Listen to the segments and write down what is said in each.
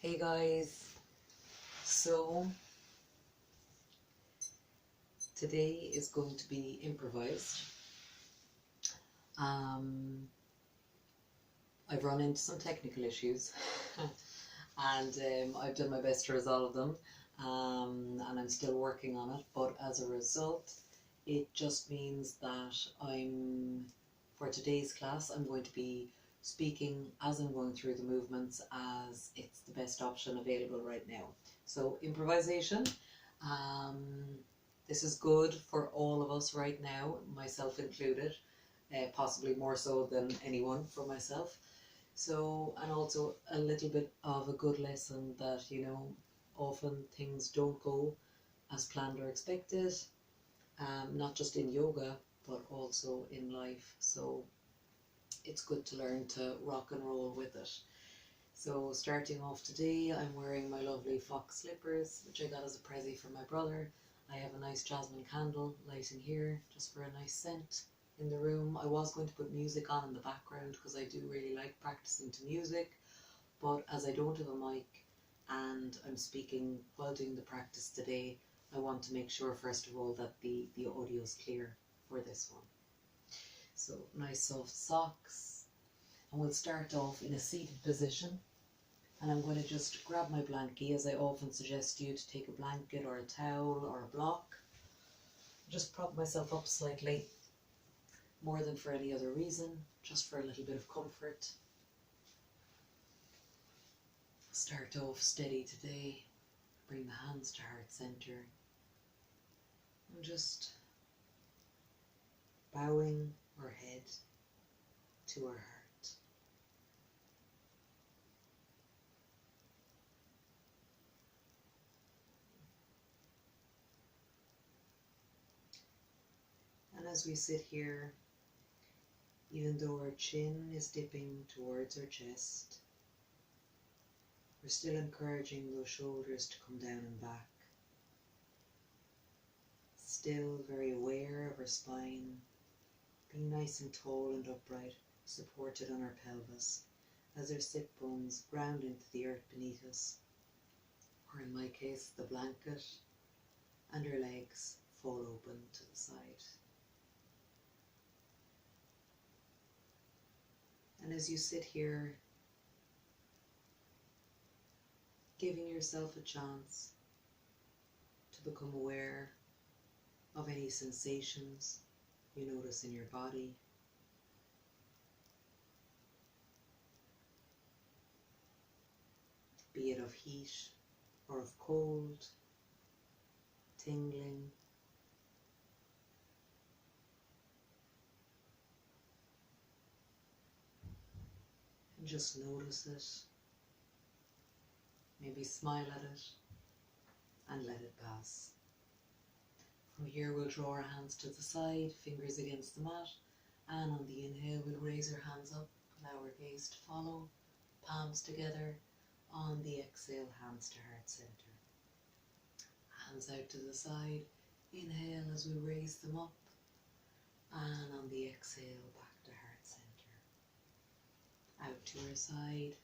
Hey guys, so today is going to be improvised. I've run into some technical issues and I've done my best to resolve them, and I'm still working on it, but as a result it just means that for today's class I'm going to be speaking as I'm going through the movements, as it's the best option available right now. So improvisation, um, this is good for all of us right now, myself included, possibly more so than anyone for myself. So, and also a little bit of a good lesson that, often things don't go as planned or expected, not just in yoga, but also in life. So it's good to learn to rock and roll with it. So starting off today, I'm wearing my lovely fox slippers, which I got as a present from my brother. I have a nice jasmine candle lighting here, just for a nice scent in the room. I was going to put music on in the background because I do really like practicing to music, but as I don't have a mic and I'm speaking while doing the practice today, I want to make sure first of all that the audio is clear for this one. So nice soft socks, and we'll start off in a seated position. And I'm going to just grab my blankie, as I often suggest you to take a blanket or a towel or a block. Just prop myself up slightly, more than for any other reason, just for a little bit of comfort. Start off steady today. Bring the hands to heart center. And just bowing our head to our heart. And as we sit here, even though our chin is dipping towards our chest, we're still encouraging those shoulders to come down and back. Still very aware of our spine, being nice and tall and upright, supported on our pelvis, as our sit bones ground into the earth beneath us, or in my case, the blanket, and our legs fall open to the side. And as you sit here, giving yourself a chance to become aware of any sensations you notice in your body. Be it of heat or of cold, tingling. And just notice it. Maybe smile at it and let it pass. From here we'll draw our hands to the side, fingers against the mat, and on the inhale we'll raise our hands up, allow our gaze to follow, palms together. On the exhale, hands to heart center. Hands out to the side, inhale as we raise them up, and on the exhale back to heart center. Out to our side,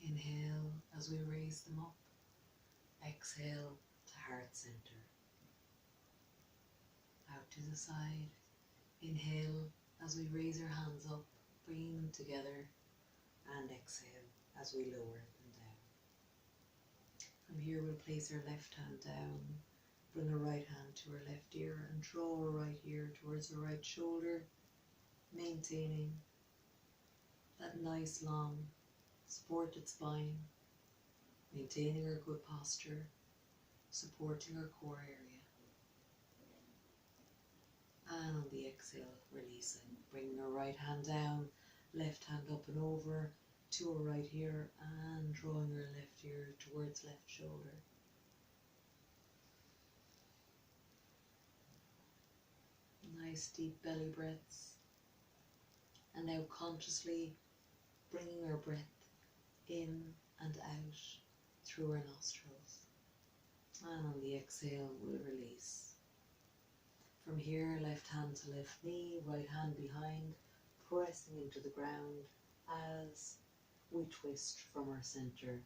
inhale as we raise them up, exhale to heart center. Out to the side, inhale as we raise our hands up, bringing them together, and exhale as we lower them down. From here we'll place our left hand down, bring our right hand to our left ear, and draw our right ear towards our right shoulder, maintaining that nice long supported spine, maintaining our good posture, supporting our core area. And on the exhale, releasing, bringing our right hand down, left hand up and over to our right ear, and drawing our left ear towards left shoulder. Nice deep belly breaths. And now consciously bringing our breath in and out through our nostrils. And on the exhale, we'll release. From here, left hand to left knee, right hand behind, pressing into the ground as we twist from our center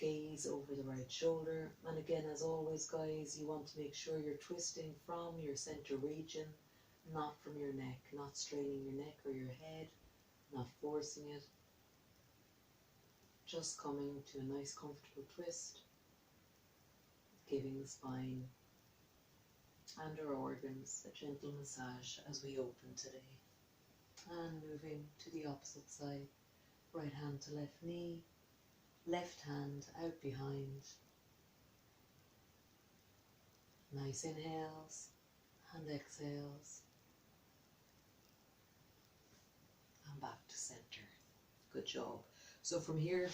gaze over the right shoulder. And again, as always guys, you want to make sure you're twisting from your center region, not from your neck, not straining your neck or your head, not forcing it. Just coming to a nice comfortable twist, giving the spine and our organs a gentle massage as we open today. And moving to the opposite side, right hand to left knee, left hand out behind. Nice inhales and exhales. And back to center. Good job. So from here,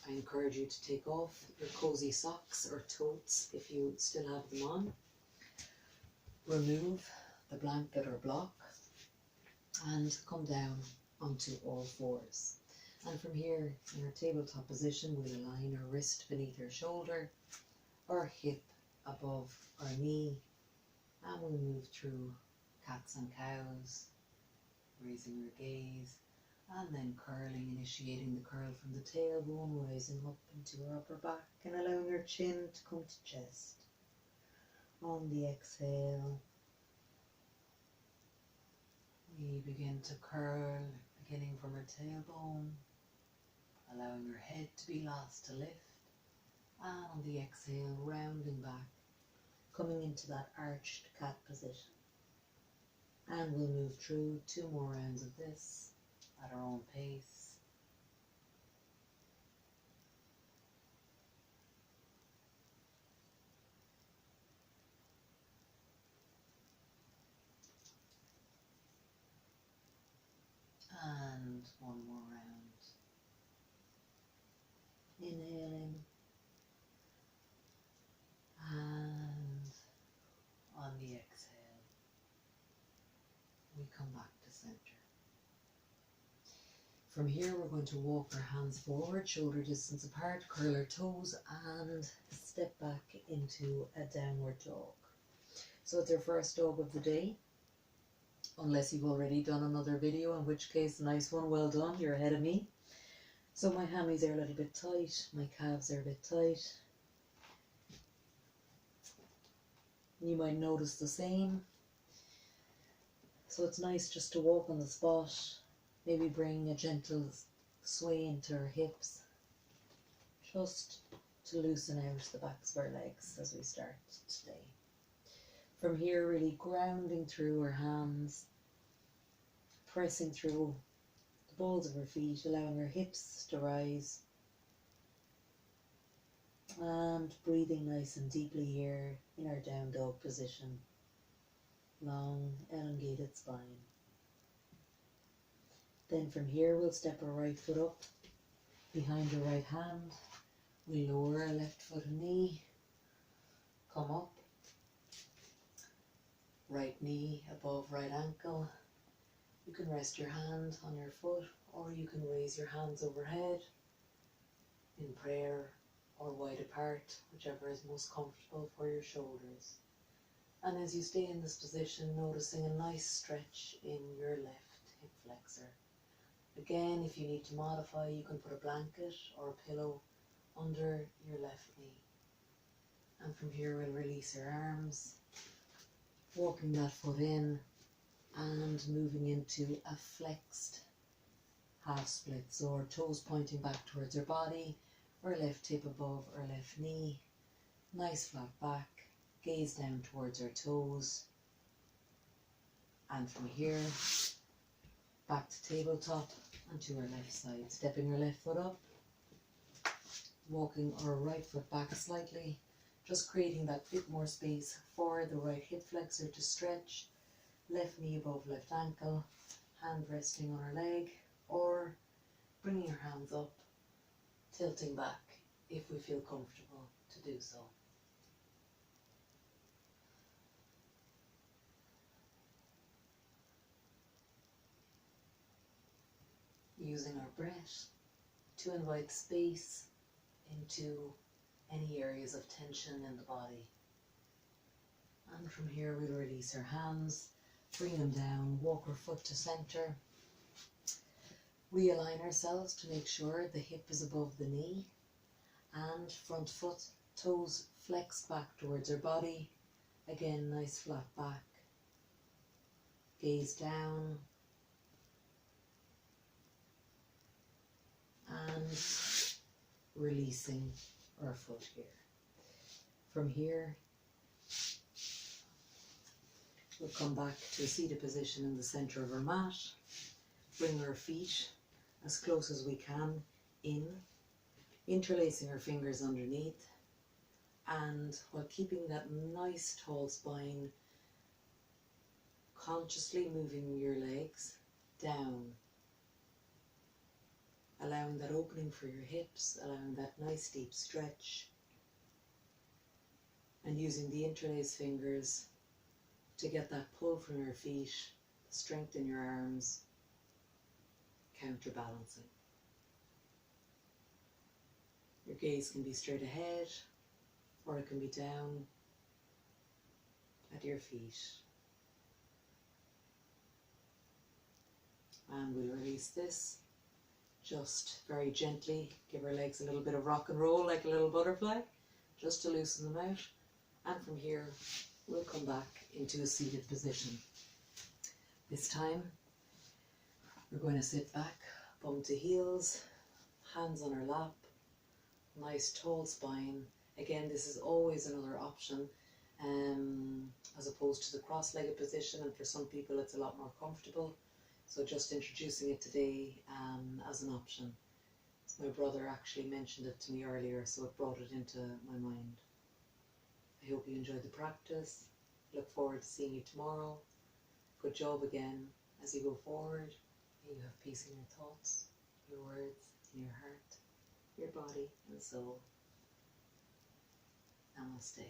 I encourage you to take off your cozy socks or totes if you still have them on. Remove the blanket or block and come down onto all fours. And from here, in our tabletop position, we'll align our wrist beneath our shoulder, our hip above our knee, and we'll move through cats and cows, raising our gaze, and then curling, initiating the curl from the tailbone, rising up into our upper back and allowing our chin to come to chest. On the exhale, we begin to curl, beginning from our tailbone, allowing our head to be last to lift, and on the exhale, rounding back, coming into that arched cat position. And we'll move through 2 more rounds of this at our own pace. And 1 more round. Inhaling. And on the exhale, we come back to center. From here, we're going to walk our hands forward, shoulder distance apart, curl our toes, and step back into a downward dog. So it's our first dog of the day, unless you've already done another video, in which case, nice one, well done, you're ahead of me. So my hammies are a little bit tight, my calves are a bit tight. You might notice the same. So it's nice just to walk on the spot, maybe bring a gentle sway into our hips, just to loosen out the backs of our legs as we start today. From here, really grounding through our hands, pressing through the balls of our feet, allowing our hips to rise, and breathing nice and deeply here in our down dog position. Long, elongated spine. Then from here, we'll step our right foot up behind our right hand. We lower our left foot and knee, come up, right knee above right ankle. You can rest your hand on your foot, or you can raise your hands overhead in prayer or wide apart, whichever is most comfortable for your shoulders. And as you stay in this position, noticing a nice stretch in your left hip flexor. Again, if you need to modify, you can put a blanket or a pillow under your left knee. And from here, we'll release our arms, walking that foot in and moving into a flexed half split. So our toes pointing back towards our body, our left hip above our left knee, nice flat back, gaze down towards our toes. And from here, back to tabletop and to our left side, stepping our left foot up, walking our right foot back slightly, just creating that bit more space for the right hip flexor to stretch, left knee above left ankle, hand resting on our leg, or bringing your hands up, tilting back if we feel comfortable to do so. Using our breath to invite space into any areas of tension in the body. And from here, we'll release our hands, bring them down, walk our foot to center. We align ourselves to make sure the hip is above the knee, And front foot, toes flexed back towards our body. Again, nice flat back. Gaze down. And releasing our foot here. From here, we'll come back to a seated position in the center of our mat. Bring our feet as close as we can in, interlacing our fingers underneath, and while keeping that nice tall spine, consciously moving your legs down, allowing that opening for your hips, allowing that nice deep stretch, and using the interlaced fingers to get that pull from your feet, the strength in your arms, counterbalancing. Your gaze can be straight ahead, or it can be down at your feet. And we'll release this. Just very gently give our legs a little bit of rock and roll like a little butterfly, just to loosen them out. And from here, we'll come back into a seated position. This time, we're going to sit back, bum to heels, hands on our lap, nice tall spine. Again, this is always another option as opposed to the cross-legged position, and for some people it's a lot more comfortable. So just introducing it today as an option. My brother actually mentioned it to me earlier, so it brought it into my mind. I hope you enjoyed the practice. Look forward to seeing you tomorrow. Good job again as you go forward. May you have peace in your thoughts, your words, in your heart, your body and soul. Namaste.